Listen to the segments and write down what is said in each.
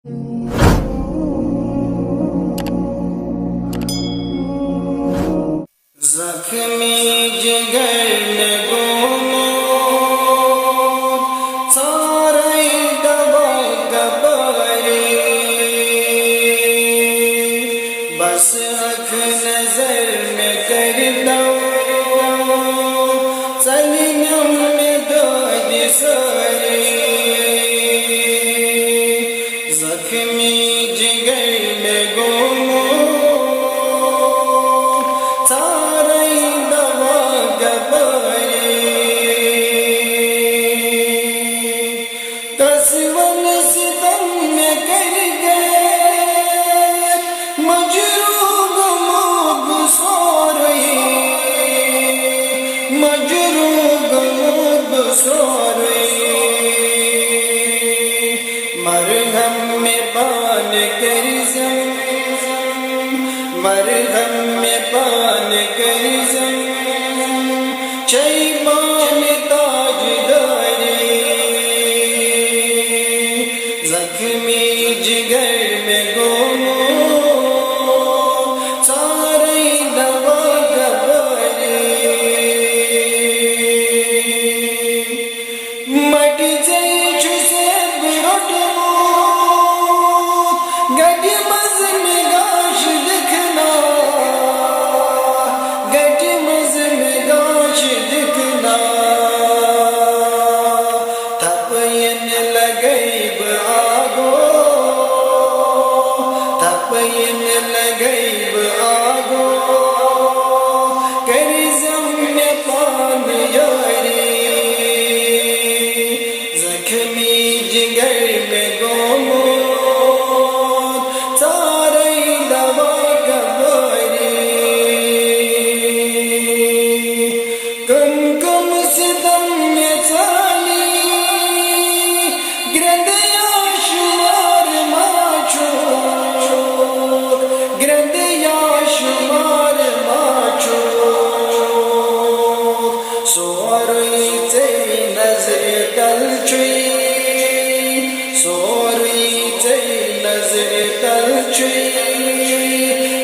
زخمی جگر میں گومو سارے دوا گباری بس اکھ نظر میں کر دو سنیم میں داد ساری زخمی جگر میں گومو مرہم میں پان کر زم مرہم میں پان کر زم چیمان تاج داری زخمی جگر میں گومو سارے دوا گباری مٹی سے لگیب آگو کری زم میں پان یاری زخمی جگر میں گومو سارے دوا گباری کم کم ستم میں سالی گردیا شمار ماچو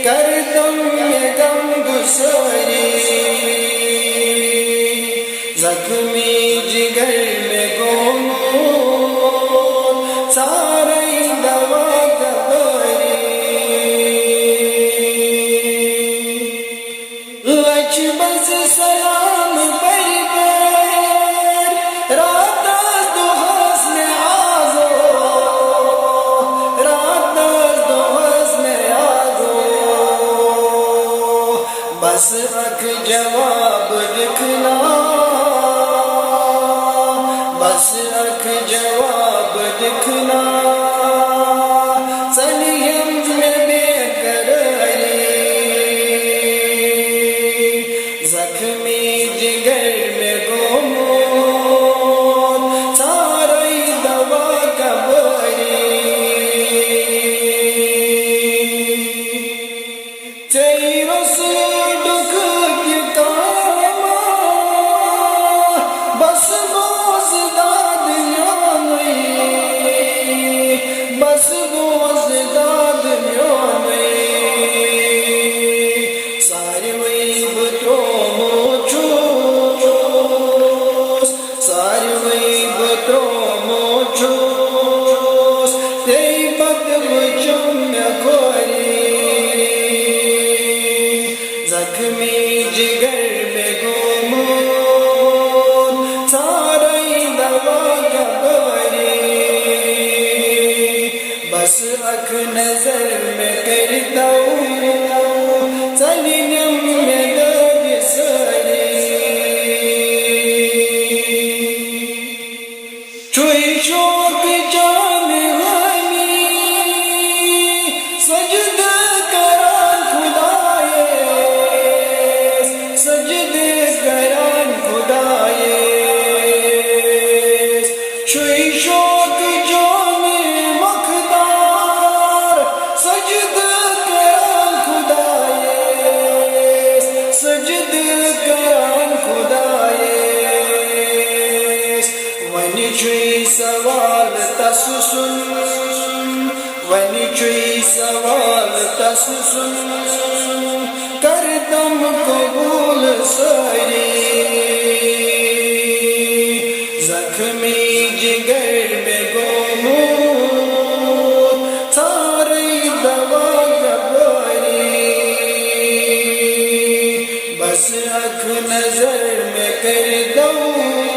کردم میں غم گساری زخمی جگر میں گومو سارے دوا گباری لچ بس سلام پر رات دو حسن آزو بس اکھ جواب دکھنا بس اکھ جواب دکھنا سنیم میں بے قراری زخمی جگر میں گومو سارے دوا گباری تیرو سے زخمی جگر میں گومو سارے دوا گباری بس اکھ نظر میں کر دو سنیم میں داد ساری چھوئی شوق جان غمی سجد کران خدائے سجد کران خدائے چھوئی شوق جان مقدار سجد کران خدائے ونچوئی سوال تس سن کردم قبول ساری زخمی جگر میں گمو تھاری دوا گباری بس اکھ نظر میں کر دوں